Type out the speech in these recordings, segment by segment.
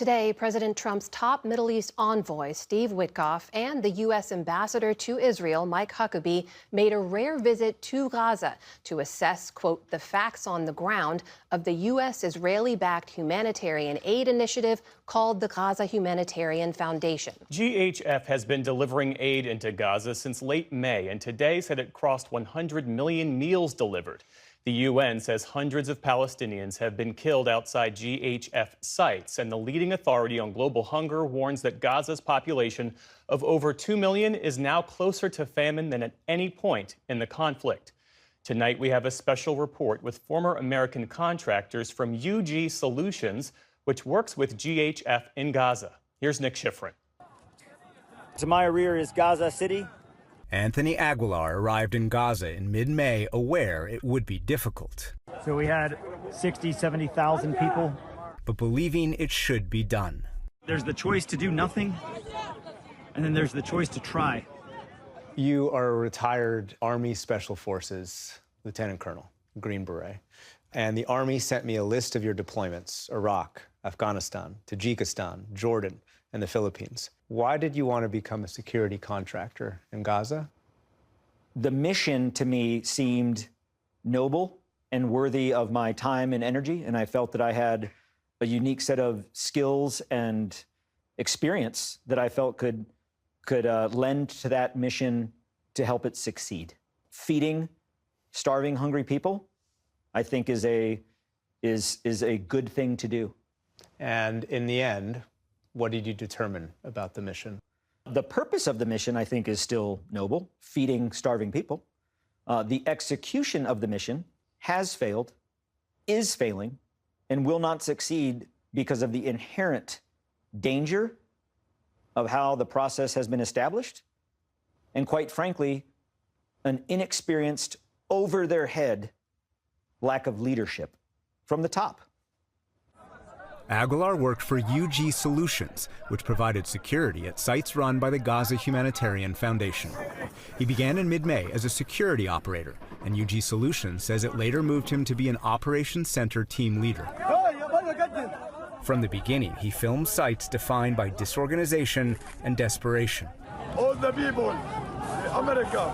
Today, President Trump's top Middle East envoy, Steve Witkoff, and the U.S. ambassador to Israel, Mike Huckabee, made a rare visit to Gaza to assess, quote, the facts on the ground of the U.S. Israeli-backed humanitarian aid initiative called the Gaza Humanitarian Foundation. GHF has been delivering aid into Gaza since late May, and today said it crossed 100 million meals delivered. The UN says hundreds of Palestinians have been killed outside GHF sites, and the leading authority on global hunger warns that Gaza's population of over 2 million is now closer to famine than at any point in the conflict. Tonight, we have a special report with former American contractors from UG Solutions, which works with GHF in Gaza. Here's Nick Schifrin. To my rear is Gaza City. Anthony Aguilar arrived in Gaza in mid-May, aware it would be difficult. So we had 60, 70,000 people. But believing it should be done. There's the choice to do nothing, and then there's the choice to try. You are a retired Army Special Forces Lieutenant Colonel, Green Beret. And the Army sent me a list of your deployments: Iraq, Afghanistan, Tajikistan, Jordan, and the Philippines. Why did you want to become a security contractor in Gaza? The mission to me seemed noble and worthy of my time and energy, and I felt that I had a unique set of skills and experience that I felt could lend to that mission to help it succeed. Feeding starving, hungry people, I think, is a good thing to do. And in the end, what did you determine about the mission? The purpose of the mission, I think, is still noble: feeding starving people. The execution of the mission has failed, is failing, and will not succeed because of the inherent danger of how the process has been established, and quite frankly, an inexperienced, over-their-head lack of leadership from the top. Aguilar worked for UG Solutions, which provided security at sites run by the Gaza Humanitarian Foundation. He began in mid-May as a security operator, and UG Solutions says it later moved him to be an Operations Center team leader. From the beginning, he filmed sites defined by disorganization and desperation. All the people, America,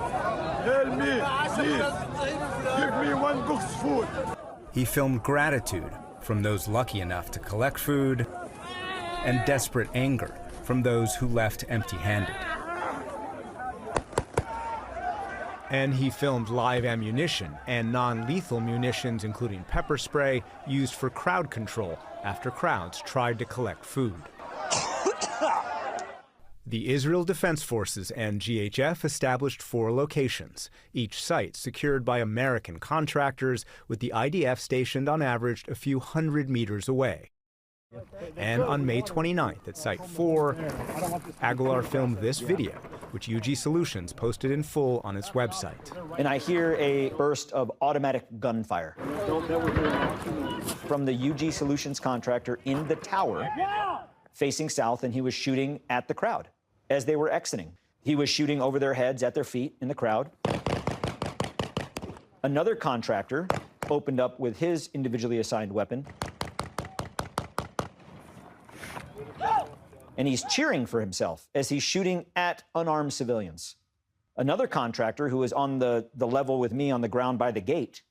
help me, please, give me one box food. He filmed gratitude from those lucky enough to collect food, and desperate anger from those who left empty-handed. And he filmed live ammunition and non-lethal munitions, including pepper spray, used for crowd control after crowds tried to collect food. The Israel Defense Forces and GHF established 4 locations, each site secured by American contractors, with the IDF stationed on average a few hundred meters away. And on May 29th at Site 4, Aguilar filmed this video, which UG Solutions posted in full on its website. And I hear a burst of automatic gunfire from the UG Solutions contractor in the tower facing south, and he was shooting at the crowd as they were exiting. He was shooting over their heads, at their feet, in the crowd. Another contractor opened up with his individually assigned weapon, and he's cheering for himself as he's shooting at unarmed civilians. Another contractor, who is on the level with me on the ground by the gate,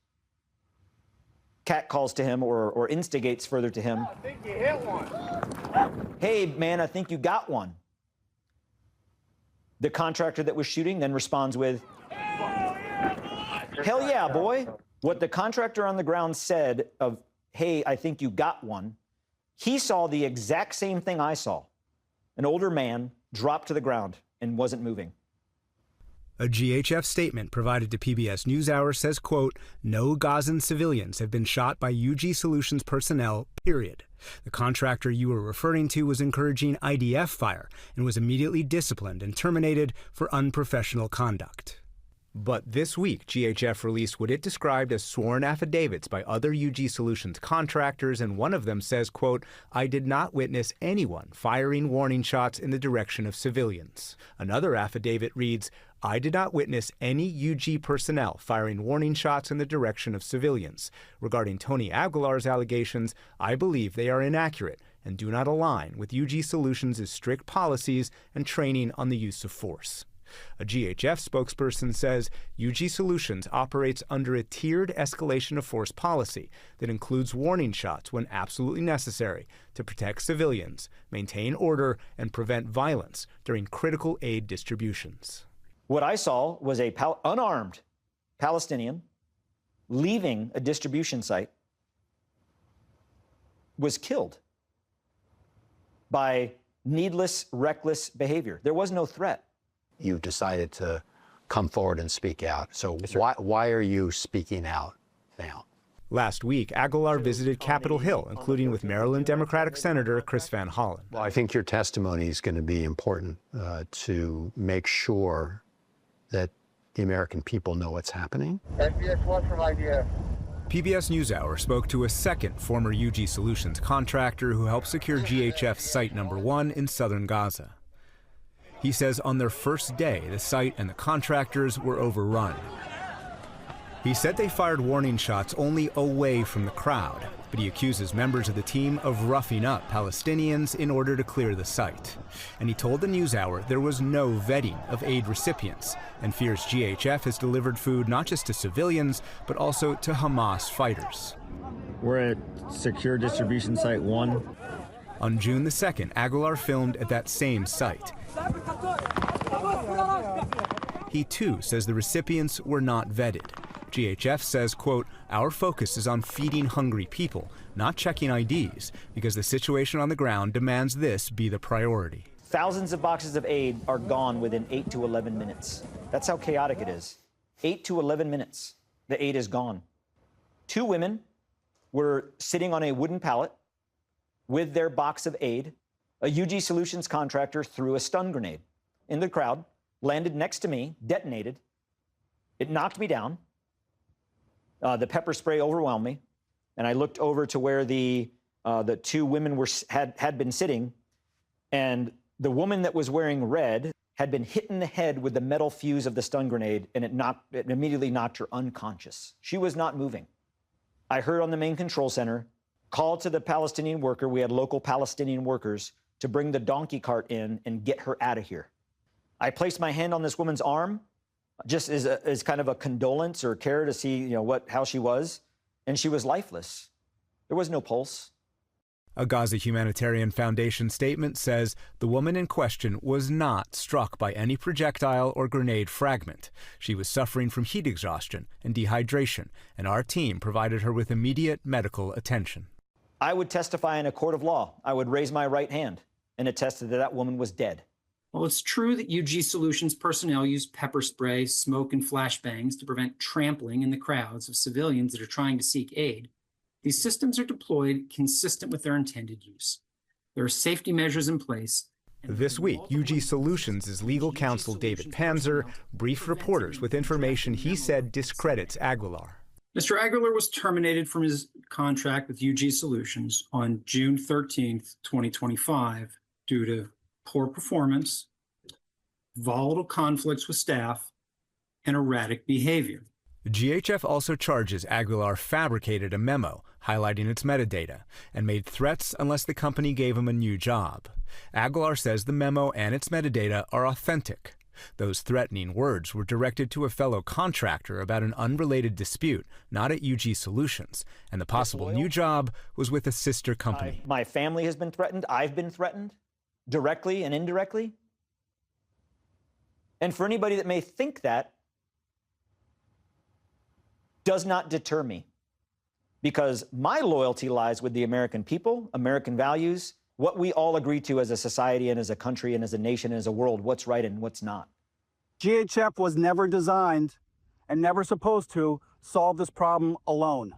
catcalls to him or instigates further to him, I think you hit one. "Hey, man, I think you got one." The contractor that was shooting then responds with, "Hell yeah, boy." What the contractor on the ground said of, "Hey, I think you got one," he saw the exact same thing I saw. An older man dropped to the ground and wasn't moving. A GHF statement provided to PBS NewsHour says, quote, "No Gazan civilians have been shot by UG Solutions personnel, period. The contractor you were referring to was encouraging IDF fire and was immediately disciplined and terminated for unprofessional conduct." But this week, GHF released what it described as sworn affidavits by other UG Solutions contractors, and one of them says, quote, "I did not witness anyone firing warning shots in the direction of civilians." Another affidavit reads, "I did not witness any UG personnel firing warning shots in the direction of civilians. Regarding Tony Aguilar's allegations, I believe they are inaccurate and do not align with UG Solutions' strict policies and training on the use of force. A GHF spokesperson says UG Solutions operates under a tiered escalation of force policy that includes warning shots when absolutely necessary to protect civilians, maintain order, and prevent violence during critical aid distributions. What I saw was a unarmed Palestinian leaving a distribution site was killed by needless, reckless behavior. There was no threat. You've decided to come forward and speak out. So why are you speaking out now? Last week, Aguilar visited Capitol Hill, including with Maryland Democratic Senator Chris Van Hollen. Well, I think your testimony is going to be important to make sure that the American people know what's happening. SBS1 from IDF. PBS NewsHour spoke to a second former UG Solutions contractor who helped secure GHF's Site Number 1 in southern Gaza. He says on their first day, the site and the contractors were overrun. He said they fired warning shots only away from the crowd, but he accuses members of the team of roughing up Palestinians in order to clear the site. And he told the NewsHour there was no vetting of aid recipients and fears GHF has delivered food not just to civilians, but also to Hamas fighters. We're at Secure Distribution Site 1. On June the 2nd, Aguilar filmed at that same site. He too says the recipients were not vetted. GHF says, quote, "Our focus is on feeding hungry people, not checking IDs, because the situation on the ground demands this be the priority." Thousands of boxes of aid are gone within 8 to 11 minutes. That's how chaotic it is. 8 to 11 minutes, the aid is gone. 2 women were sitting on a wooden pallet with their box of aid. A UG Solutions contractor threw a stun grenade in the crowd, landed next to me, detonated. It knocked me down. The pepper spray overwhelmed me, and I looked over to where the 2 women had been sitting, and the woman that was wearing red had been hit in the head with the metal fuse of the stun grenade, and it immediately knocked her unconscious. She was not moving. I heard on the main control center, call to the Palestinian worker. We had local Palestinian workers to bring the donkey cart in and get her out of here. I placed my hand on this woman's arm, just as kind of a condolence or care to see, how she was, and she was lifeless. There was no pulse. A Gaza Humanitarian Foundation statement says the woman in question was not struck by any projectile or grenade fragment. She was suffering from heat exhaustion and dehydration, and our team provided her with immediate medical attention. I would testify in a court of law. I would raise my right hand and attest that that woman was dead. Well, it's true that UG Solutions personnel use pepper spray, smoke, and flashbangs to prevent trampling in the crowds of civilians that are trying to seek aid. These systems are deployed consistent with their intended use. There are safety measures in place. This week, UG Solutions' legal counsel David Panzer briefed reporters with information he said discredits Aguilar. Mr. Aguilar was terminated from his contract with UG Solutions on June 13th, 2025, due to poor performance, volatile conflicts with staff, and erratic behavior. GHF also charges Aguilar fabricated a memo highlighting its metadata and made threats unless the company gave him a new job. Aguilar says the memo and its metadata are authentic. Those threatening words were directed to a fellow contractor about an unrelated dispute, not at UG Solutions, and the possible new job was with a sister company. My family has been threatened. I've been threatened, directly and indirectly. And for anybody that may think that, does not deter me, because my loyalty lies with the American people, American values, what we all agree to as a society and as a country and as a nation and as a world, what's right and what's not. GHF was never designed and never supposed to solve this problem alone.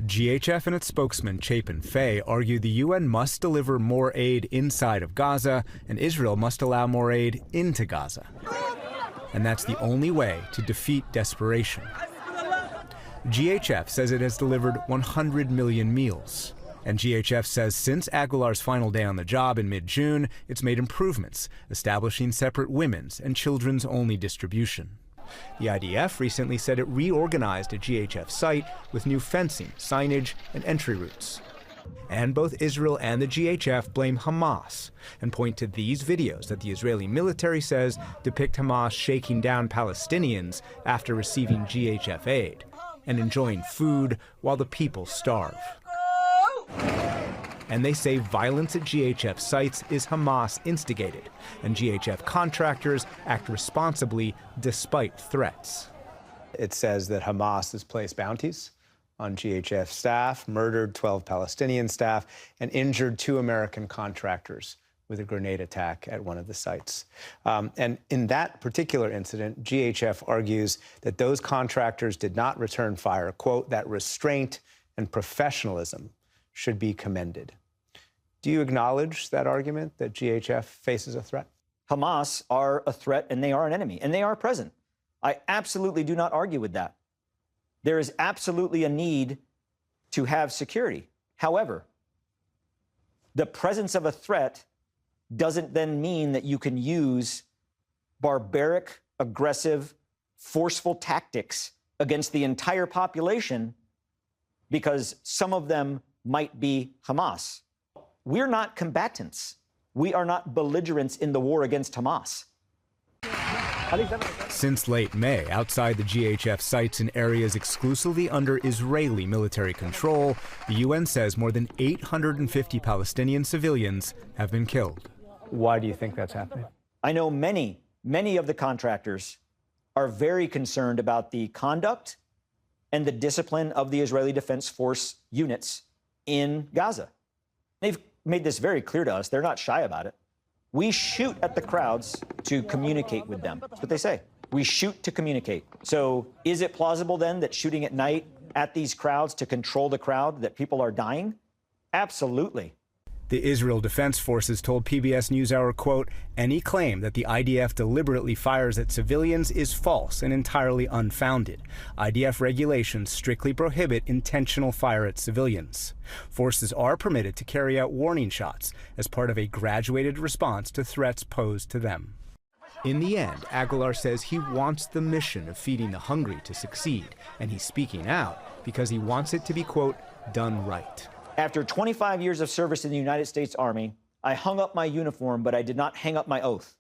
GHF and its spokesman Chapin Fay argue the UN must deliver more aid inside of Gaza and Israel must allow more aid into Gaza. And that's the only way to defeat desperation. GHF says it has delivered 100 million meals. And GHF says since Aguilar's final day on the job in mid-June, it's made improvements, establishing separate women's and children's only distribution. The IDF recently said it reorganized a GHF site with new fencing, signage, and entry routes. And both Israel and the GHF blame Hamas and point to these videos that the Israeli military says depict Hamas shaking down Palestinians after receiving GHF aid and enjoying food while the people starve. And they say violence at GHF sites is Hamas instigated, and GHF contractors act responsibly despite threats. It says that Hamas has placed bounties on GHF staff, murdered 12 Palestinian staff, and injured 2 American contractors with a grenade attack at one of the sites. And in that particular incident, GHF argues that those contractors did not return fire, quote, that restraint and professionalism should be commended. Do you acknowledge that argument that GHF faces a threat? Hamas are a threat and they are an enemy, and they are present. I absolutely do not argue with that. There is absolutely a need to have security. However, the presence of a threat doesn't then mean that you can use barbaric, aggressive, forceful tactics against the entire population because some of them might be Hamas. We're not combatants. We are not belligerents in the war against Hamas. Since late May, outside the GHF sites in areas exclusively under Israeli military control, the UN says more than 850 Palestinian civilians have been killed. Why do you think that's happening? I know many of the contractors are very concerned about the conduct and the discipline of the Israeli Defense Force units in Gaza. They've made this very clear to us. They're not shy about it. We shoot at the crowds to communicate with them. That's what they say. We shoot to communicate. So is it plausible then that shooting at night at these crowds to control the crowd, that people are dying? Absolutely. The Israel Defense Forces told PBS NewsHour, quote, any claim that the IDF deliberately fires at civilians is false and entirely unfounded. IDF regulations strictly prohibit intentional fire at civilians. Forces are permitted to carry out warning shots as part of a graduated response to threats posed to them. In the end, Aguilar says he wants the mission of feeding the hungry to succeed, and he's speaking out because he wants it to be, quote, done right. After 25 years of service in the United States Army, I hung up my uniform, but I did not hang up my oath.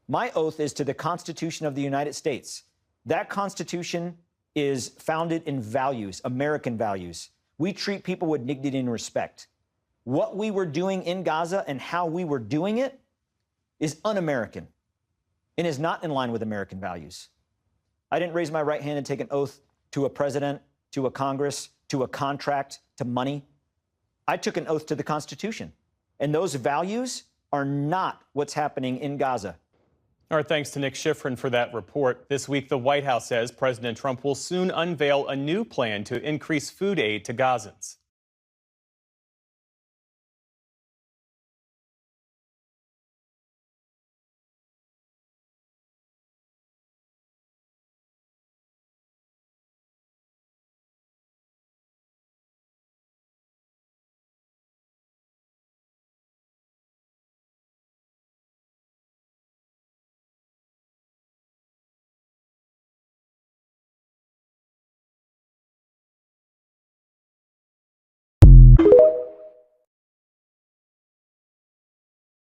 My oath is to the Constitution of the United States. That Constitution is founded in values, American values. We treat people with dignity and respect. What we were doing in Gaza and how we were doing it is un-American and is not in line with American values. I didn't raise my right hand and take an oath to a president, to a Congress, to a contract, to money. I took an oath to the Constitution, and those values are not what's happening in Gaza. Our thanks to Nick Schifrin for that report. This week, the White House says President Trump will soon unveil a new plan to increase food aid to Gazans.